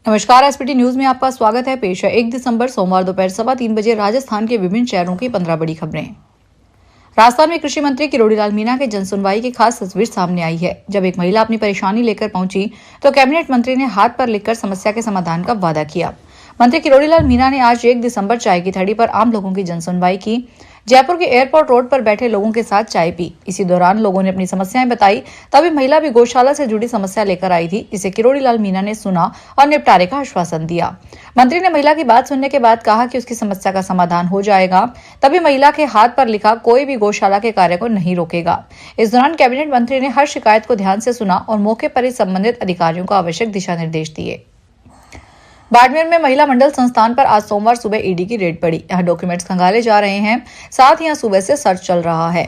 नमस्कार, SPT news में आपका स्वागत है। पेश है 1 दिसंबर सोमवार दोपहर 3:15 बजे राजस्थान के विभिन्न शहरों की 15 बड़ी खबरें। राजस्थान में कृषि मंत्री किरोड़ीलाल मीणा के जनसुनवाई की खास तस्वीर सामने आई है। जब एक महिला अपनी परेशानी लेकर पहुंची तो कैबिनेट मंत्री ने हाथ पर लिखकर समस्या के समाधान का वादा किया। मंत्री किरोड़ीलाल मीणा ने आज 1 दिसंबर चाय की थड़ी पर आम लोगों की जनसुनवाई की। जयपुर के एयरपोर्ट रोड पर बैठे लोगों के साथ चाय पी। इसी दौरान लोगों ने अपनी समस्याएं बताई। तभी महिला भी गौशाला से जुड़ी समस्या लेकर आई थी, जिसे किरोड़ीलाल मीणा ने सुना और निपटारे का आश्वासन दिया। मंत्री ने महिला की बात सुनने के बाद कहा कि उसकी समस्या का समाधान हो जाएगा। तभी महिला के हाथ पर लिखा कोई भी गौशाला के कार्य को नहीं रोकेगा। इस दौरान कैबिनेट मंत्री ने हर शिकायत को ध्यान से सुना और मौके पर ही संबंधित अधिकारियों को आवश्यक दिशा निर्देश दिए। बाड़मेर में महिला मंडल संस्थान पर आज सोमवार सुबह ईडी की रेड पड़ी। यहाँ डॉक्यूमेंट्स खंगाले जा रहे हैं, साथ ही यहाँ सुबह से सर्च चल रहा है।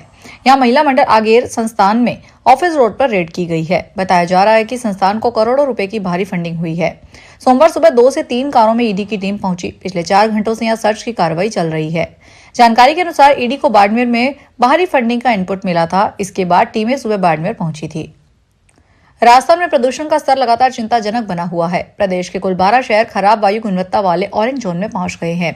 यहाँ महिला मंडल आगेर संस्थान में ऑफिस रोड पर रेड की गई है। बताया जा रहा है कि संस्थान को करोड़ों रुपए की भारी फंडिंग हुई है। सोमवार सुबह 2 से 3 कारों में ईडी की टीम पहुंची। पिछले 4 घंटों से यहाँ सर्च की कार्रवाई चल रही है। जानकारी के अनुसार ईडी को बाड़मेर में बाहरी फंडिंग का इनपुट मिला था। इसके बाद टीमें सुबह बाड़मेर पहुंची थी। राजस्थान में प्रदूषण का स्तर लगातार चिंताजनक बना हुआ है। प्रदेश के कुल 12 शहर खराब वायु गुणवत्ता वाले ऑरेंज जोन में पहुंच गए हैं,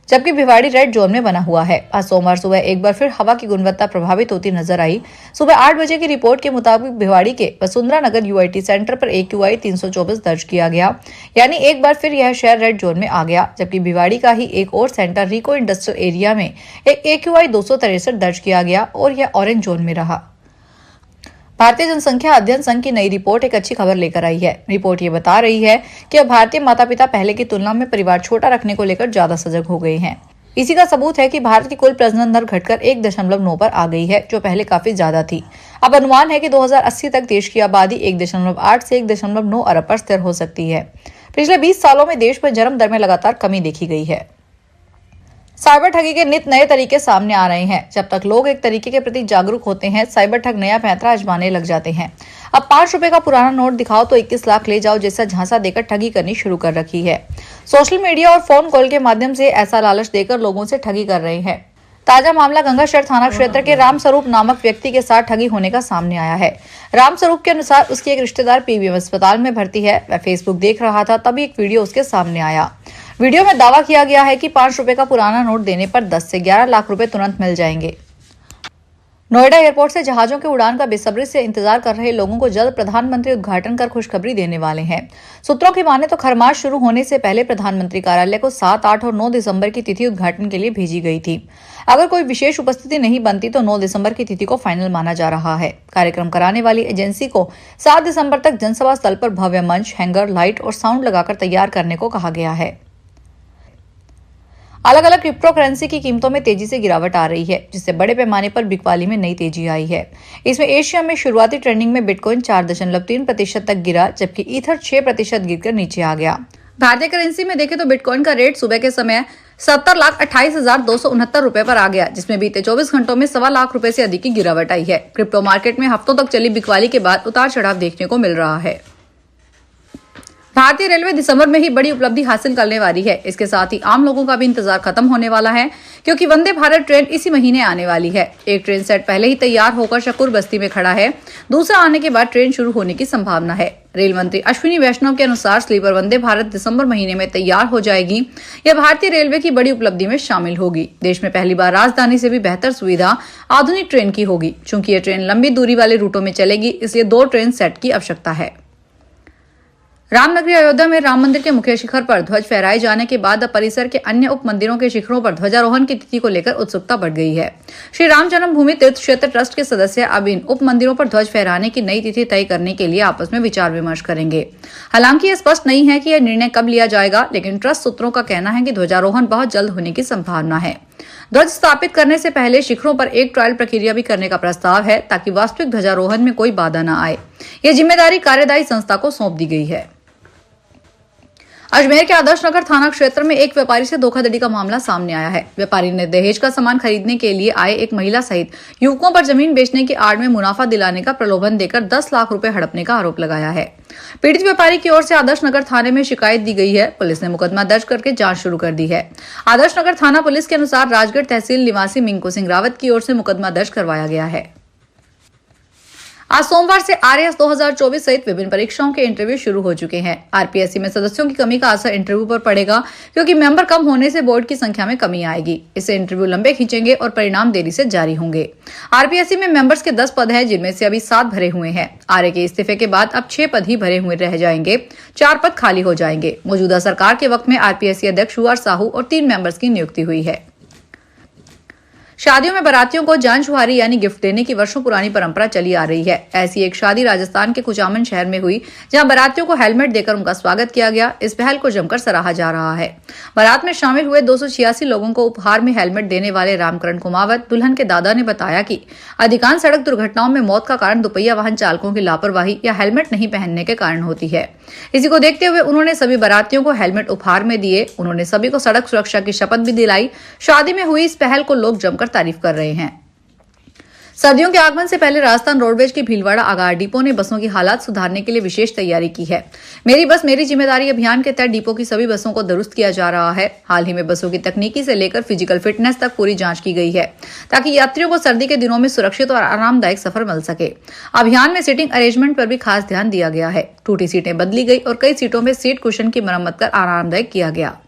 जबकि भिवाड़ी रेड जोन में बना हुआ है। आज सोमवार सुबह एक बार फिर हवा की गुणवत्ता प्रभावित होती नजर आई। सुबह 8 बजे की रिपोर्ट के मुताबिक भिवाड़ी के वसुंधरा नगर यूआईटी सेंटर पर AQI 324 दर्ज किया गया, यानी एक बार फिर यह शहर रेड जोन में आ गया। जबकि भिवाड़ी का ही एक और सेंटर रिको इंडस्ट्रियल एरिया में एक AQI 263 दर्ज किया गया और यह ऑरेंज जोन में रहा। भारतीय जनसंख्या अध्ययन संघ की नई रिपोर्ट एक अच्छी खबर लेकर आई है। रिपोर्ट ये बता रही है कि अब भारतीय माता पिता पहले की तुलना में परिवार छोटा रखने को लेकर ज्यादा सजग हो गए हैं। इसी का सबूत है कि भारत की कुल प्रजनन दर घटकर 1.9 पर आ गई है, जो पहले काफी ज्यादा थी। अब अनुमान है कि 2080 तक देश की आबादी 1.8 से 1.9 अरब पर स्थिर हो सकती है। पिछले 20 सालों में देश में जन्म दर में लगातार कमी देखी गई है। साइबर ठगी के नित नए तरीके सामने आ रहे हैं। जब तक लोग एक तरीके के प्रति जागरूक होते हैं, साइबर ठग नया पैंतरा आजमाने लग जाते हैं। अब 5 रुपए का पुराना नोट दिखाओ तो 21 लाख ले जाओ जैसा झांसा देकर ठगी करनी शुरू कर रखी है। सोशल मीडिया और फोन कॉल के माध्यम से ऐसा लालच देकर लोगों से ठगी कर रहे हैं। ताजा मामला गंगाशहर थाना क्षेत्र के रामस्वरूप नामक व्यक्ति के साथ ठगी होने का सामने आया है। रामस्वरूप के अनुसार उसकी एक रिश्तेदार PBM अस्पताल में भर्ती है। वह फेसबुक देख रहा था, तभी एक वीडियो उसके सामने आया। वीडियो में दावा किया गया है कि 5 रुपए का पुराना नोट देने पर 10 से 11 लाख रुपए तुरंत मिल जाएंगे। नोएडा एयरपोर्ट से जहाजों के उड़ान का बेसब्री से इंतजार कर रहे लोगों को जल्द प्रधानमंत्री उद्घाटन कर खुशखबरी देने वाले हैं। सूत्रों की माने तो खरमास शुरू होने से पहले प्रधानमंत्री कार्यालय को 7, 8 और 9 दिसंबर की तिथि उद्घाटन के लिए भेजी गई थी। अगर कोई विशेष उपस्थिति नहीं बनती तो 9 दिसंबर की तिथि को फाइनल माना जा रहा है। कार्यक्रम कराने वाली एजेंसी को 7 दिसंबर तक जनसभा स्थल पर भव्य मंच, हैंगर, लाइट और साउंड लगाकर तैयार करने को कहा गया है। अलग अलग क्रिप्टो करेंसी की कीमतों में तेजी से गिरावट आ रही है, जिससे बड़े पैमाने पर बिकवाली में नई तेजी आई है। इसमें एशिया में शुरुआती ट्रेंडिंग में बिटकॉइन 4.3% तक गिरा, जबकि ईथर 6% गिरकर नीचे आ गया। भारतीय करेंसी में देखें तो बिटकॉइन का रेट सुबह के समय 70,28,269 रुपए पर आ गया, जिसमें बीते 24 घंटों में 1.25 लाख रुपए से अधिक की गिरावट आई है। क्रिप्टो मार्केट में हफ्तों तक चली बिकवाली के बाद उतार चढ़ाव देखने को मिल रहा है। भारतीय रेलवे दिसंबर में ही बड़ी उपलब्धि हासिल करने वाली है। इसके साथ ही आम लोगों का भी इंतजार खत्म होने वाला है, क्योंकि वंदे भारत ट्रेन इसी महीने आने वाली है। एक ट्रेन सेट पहले ही तैयार होकर शकूर बस्ती में खड़ा है। दूसरा आने के बाद ट्रेन शुरू होने की संभावना है। रेल मंत्री अश्विनी वैष्णव के अनुसार स्लीपर वंदे भारत दिसंबर महीने में तैयार हो जाएगी। यह भारतीय रेलवे की बड़ी उपलब्धि में शामिल होगी। देश में पहली बार राजधानी से भी बेहतर सुविधा आधुनिक ट्रेन की होगी। चूंकि यह ट्रेन लंबी दूरी वाले रूटों में चलेगी, इसलिए 2 ट्रेन सेट की आवश्यकता है। रामनगरी अयोध्या में राम मंदिर के मुख्य शिखर पर ध्वज फहराए जाने के बाद अब परिसर के अन्य उप मंदिरों के शिखरों पर ध्वजारोहण की तिथि को लेकर उत्सुकता बढ़ गई है। श्री राम जन्मभूमि तीर्थ क्षेत्र ट्रस्ट के सदस्य अब इन उप मंदिरों पर ध्वज फहराने की नई तिथि तय करने के लिए आपस में विचार विमर्श करेंगे। हालांकि यह स्पष्ट नहीं है कि यह निर्णय कब लिया जाएगा, लेकिन ट्रस्ट सूत्रों का कहना है कि ध्वजारोहण बहुत जल्द होने की संभावना है। ध्वज स्थापित करने से पहले शिखरों पर एक ट्रायल प्रक्रिया भी करने का प्रस्ताव है, ताकि वास्तविक ध्वजारोहण में कोई बाधा न आए। यह जिम्मेदारी कार्यदायी संस्था को सौंप दी गई है। अजमेर के आदर्श नगर थाना क्षेत्र में एक व्यापारी से धोखाधड़ी का मामला सामने आया है। व्यापारी ने दहेज का सामान खरीदने के लिए आए एक महिला सहित युवकों पर जमीन बेचने की आड़ में मुनाफा दिलाने का प्रलोभन देकर 10 लाख रुपए हड़पने का आरोप लगाया है। पीड़ित व्यापारी की ओर से आदर्श नगर थाने में शिकायत दी गई है। पुलिस ने मुकदमा दर्ज करके जांच शुरू कर दी है। आदर्श नगर थाना पुलिस के अनुसार राजगढ़ तहसील निवासी मिंकू सिंह रावत की ओर से मुकदमा दर्ज करवाया गया है। आज सोमवार से आरएएस 2024 सहित विभिन्न परीक्षाओं के इंटरव्यू शुरू हो चुके हैं। आरपीएससी में सदस्यों की कमी का असर इंटरव्यू पर पड़ेगा, क्योंकि मेंबर कम होने से बोर्ड की संख्या में कमी आएगी। इससे इंटरव्यू लंबे खींचेंगे और परिणाम देरी से जारी होंगे। आरपीएससी में मेंबर्स के 10 पद हैं, जिनमें से अभी 7 भरे हुए हैं। आरए के इस्तीफे के बाद अब 6 पद ही भरे हुए रह जाएंगे, 4 पद खाली हो जाएंगे। मौजूदा सरकार के वक्त में आरपीएससी अध्यक्ष UR साहू और 3 मेंबर्स की नियुक्ति हुई है। शादियों में बारातियों को जानछुआरी यानी गिफ्ट देने की वर्षों पुरानी परंपरा चली आ रही है। ऐसी एक शादी राजस्थान के कुचामन शहर में हुई, जहां बारातियों को हेलमेट देकर उनका स्वागत किया गया। इस पहल को जमकर सराहा जा रहा है। बारात में शामिल हुए 286 लोगों को उपहार में हेलमेट देने वाले रामकरण कुमावत, दुल्हन के दादा, ने बताया कि अधिकांश सड़क दुर्घटनाओं में मौत का कारण दुपहिया वाहन चालकों की लापरवाही या हेलमेट नहीं पहनने के कारण होती है। इसी को देखते हुए उन्होंने सभी बारातियों को हेलमेट उपहार में दिए। उन्होंने सभी को सड़क सुरक्षा की शपथ भी दिलाई। शादी में हुई इस पहल को लोग जमकर तारीफ कर रहे हैं। सर्दियों के आगमन से पहले राजस्थान रोडवेज के भीलवाड़ा आगार डिपो ने बसों की हालात सुधारने के लिए विशेष तैयारी की है। मेरी बस मेरी जिम्मेदारी अभियान के तहत डिपो की सभी बसों को दुरुस्त किया जा रहा है। हाल ही में बसों की तकनीकी से लेकर फिजिकल फिटनेस तक पूरी जांच की गई है, ताकि यात्रियों को सर्दी के दिनों में सुरक्षित और आरामदायक सफर मिल सके। अभियान में सीटिंग अरेंजमेंट पर भी खास ध्यान दिया गया है। टूटी सीटें बदली गई और कई सीटों में सीट कुशन की मरम्मत कर आरामदायक किया गया।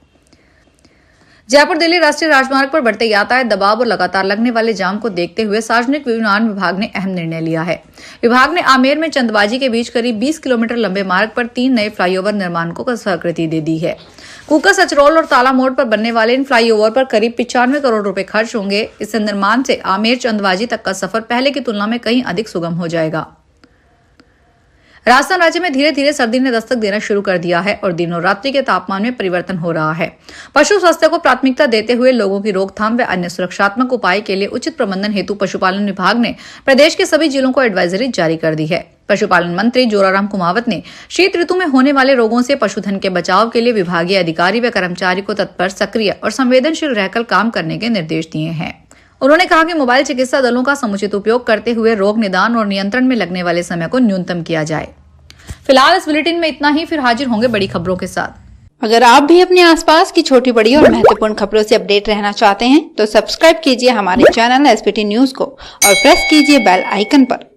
जयपुर दिल्ली राष्ट्रीय राजमार्ग पर बढ़ते यातायात दबाव और लगातार लगने वाले जाम को देखते हुए सार्वजनिक विमानन विभाग ने अहम निर्णय लिया है। विभाग ने आमेर में चंदबाजी के बीच करीब 20 किलोमीटर लंबे मार्ग पर 3 नए फ्लाईओवर निर्माण को स्वीकृति दे दी है। कुकस, अचरोल और ताला मोड़ पर बनने वाले इन फ्लाईओवर पर करीब 95 करोड़ रुपए खर्च होंगे। इस निर्माण से आमेर चंदबाजी तक का सफर पहले की तुलना में कहीं अधिक सुगम हो जाएगा। राजस्थान राज्य में धीरे धीरे सर्दी ने दस्तक देना शुरू कर दिया है और दिनों रात्रि के तापमान में परिवर्तन हो रहा है। पशु स्वास्थ्य को प्राथमिकता देते हुए लोगों की रोकथाम व अन्य सुरक्षात्मक उपाय के लिए उचित प्रबंधन हेतु पशुपालन विभाग ने प्रदेश के सभी जिलों को एडवाइजरी जारी कर दी है। पशुपालन मंत्री जोराराम कुमावत ने शीत ऋतु में होने वाले रोगों से पशुधन के बचाव के लिए विभागीय अधिकारी व कर्मचारी को तत्पर, सक्रिय और संवेदनशील रहकर काम करने के निर्देश दिए हैं। उन्होंने कहा कि मोबाइल चिकित्सा दलों का समुचित उपयोग करते हुए रोग निदान और नियंत्रण में लगने वाले समय को न्यूनतम किया जाए। फिलहाल इस बुलेटिन में इतना ही, फिर हाजिर होंगे बड़ी खबरों के साथ। अगर आप भी अपने आसपास की छोटी बड़ी और महत्वपूर्ण खबरों से अपडेट रहना चाहते हैं तो सब्सक्राइब कीजिए हमारे चैनल SPT न्यूज को और प्रेस कीजिए बेल आइकन पर।